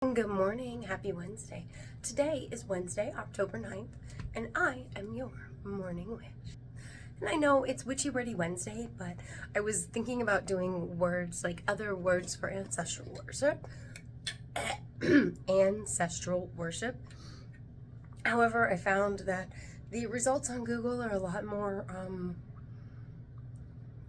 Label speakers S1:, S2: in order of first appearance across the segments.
S1: Good morning, happy Wednesday. Today is Wednesday, October 9th, and I am your morning witch. And I know it's Witchy Wordy Wednesday, but I was thinking about doing words like other words for ancestral worship. Ancestral worship. However, I found that the results on Google are a lot more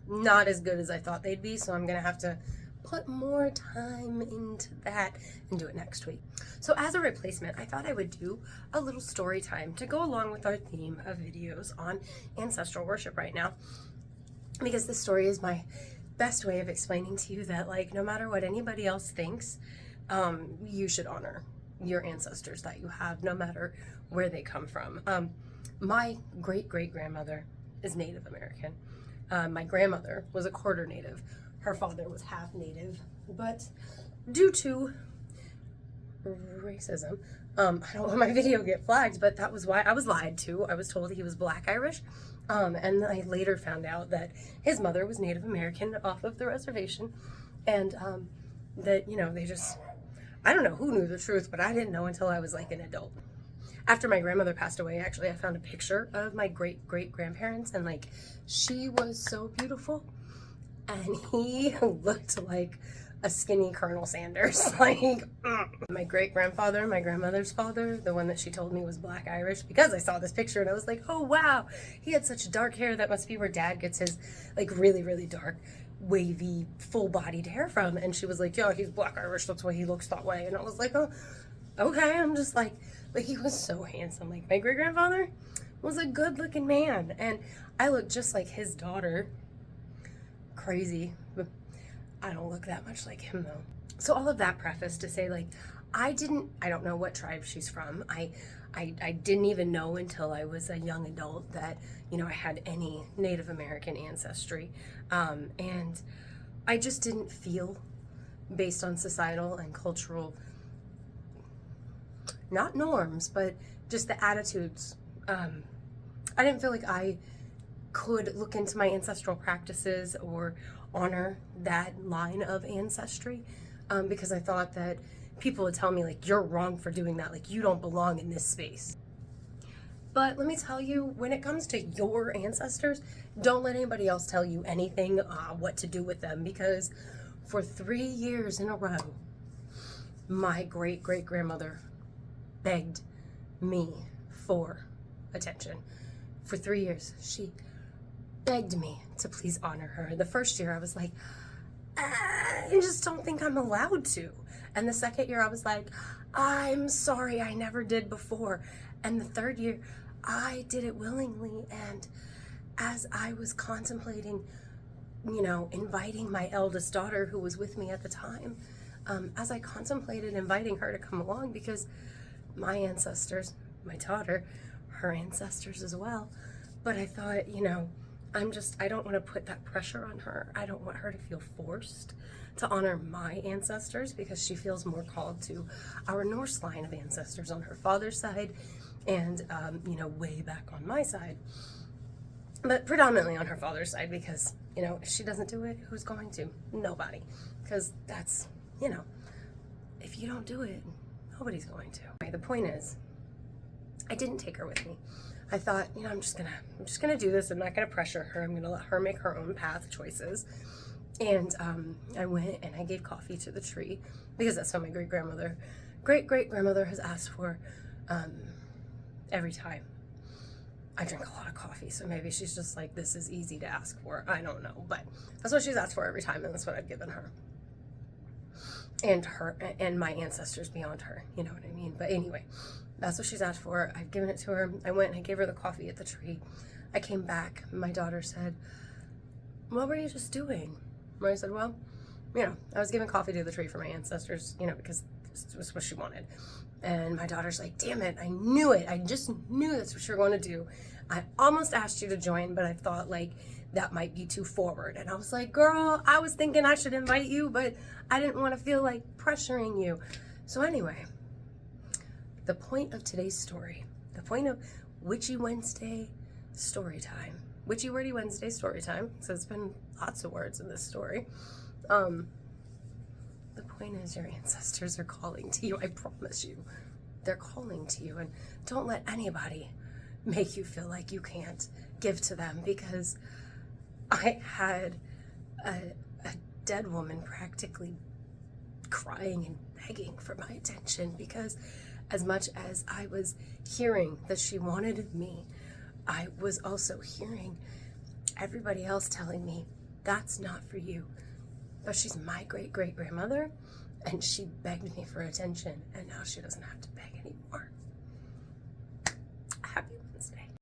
S1: not as good as I thought they'd be, so I'm gonna have to put more time into that and do it next week. So as a replacement, I thought I would do a little story time to go along with our theme of videos on ancestral worship right now, because this story is my best way of explaining to you that, like, no matter what anybody else thinks, you should honor your ancestors that you have, no matter where they come from. My great-great-grandmother is Native American. My grandmother was a quarter Native. Her father was half Native, but due to racism, I don't want my video to get flagged, but that was why I was lied to. I was told he was Black Irish, and I later found out that his mother was Native American off of the reservation, and that, you know, they just, I don't know who knew the truth, but I didn't know until I was like an adult. After my grandmother passed away, actually, I found a picture of my great-great-grandparents, and like, she was so beautiful. And he looked like a skinny Colonel Sanders. Like, my great-grandfather, my grandmother's father, the one that she told me was Black Irish, because I saw this picture and I was like, oh wow, he had such dark hair. That must be where Dad gets his like really, really dark, wavy, full-bodied hair from. And she was like, yeah, he's Black Irish, that's why he looks that way. And I was like, oh, okay. I'm just like, but he was so handsome. Like, my great-grandfather was a good-looking man, and I looked just like his daughter. Crazy, but I don't look that much like him though. So all of that preface to say, like, I don't know what tribe she's from. I didn't even know until I was a young adult that, you know, I had any Native American ancestry. And I just didn't feel, based on societal and cultural, not norms, but just the attitudes, I didn't feel like I could look into my ancestral practices or honor that line of ancestry, because I thought that people would tell me, like, you're wrong for doing that, like, you don't belong in this space. But let me tell you, when it comes to your ancestors, don't let anybody else tell you anything what to do with them, because for 3 years in a row, my great-great-grandmother begged me for attention. For 3 years, she begged me to please honor her. The first year I was like, I just don't think I'm allowed to. And the second year I was like, I'm sorry, I never did before. And the third year I did it willingly. And as I was contemplating, you know, inviting my eldest daughter, who was with me at the time, as I contemplated inviting her to come along, because my ancestors, my daughter, her ancestors as well, but I thought, you know, I don't want to put that pressure on her. I don't want her to feel forced to honor my ancestors, because she feels more called to our Norse line of ancestors on her father's side, and, you know, way back on my side. But predominantly on her father's side, because, you know, if she doesn't do it, who's going to? Nobody. Because that's, you know, if you don't do it, nobody's going to. The point is, I didn't take her with me. I thought, you know, I'm just gonna do this. I'm not gonna pressure her. I'm gonna let her make her own path choices. And I went and I gave coffee to the tree, because that's what my great-great-grandmother has asked for every time. I drink a lot of coffee, so maybe she's just like, this is easy to ask for. I don't know, but that's what she's asked for every time, and that's what I've given her. And her and my ancestors beyond her, you know what I mean? But anyway, that's what she's asked for. I've given it to her. I went and I gave her the coffee at the tree. I came back. My daughter said, what were you just doing? And I said, well, you know, I was giving coffee to the tree for my ancestors, you know, because this was what she wanted. And my daughter's like, damn it, I knew it. I just knew that's what you were going to do. I almost asked you to join, but I thought, like, that might be too forward. And I was like, girl, I was thinking I should invite you, but I didn't want to feel like pressuring you. So anyway, the point of today's story, the point of Witchy Wednesday story time, Witchy Wordy Wednesday story time, so it's been lots of words in this story, The point is, your ancestors are calling to you. I promise you. They're calling to you. And don't let anybody make you feel like you can't give to them, because I had a dead woman practically crying and begging for my attention, because as much as I was hearing that she wanted me, I was also hearing everybody else telling me, that's not for you. But she's my great-great-grandmother, and she begged me for attention, and now she doesn't have to beg anymore.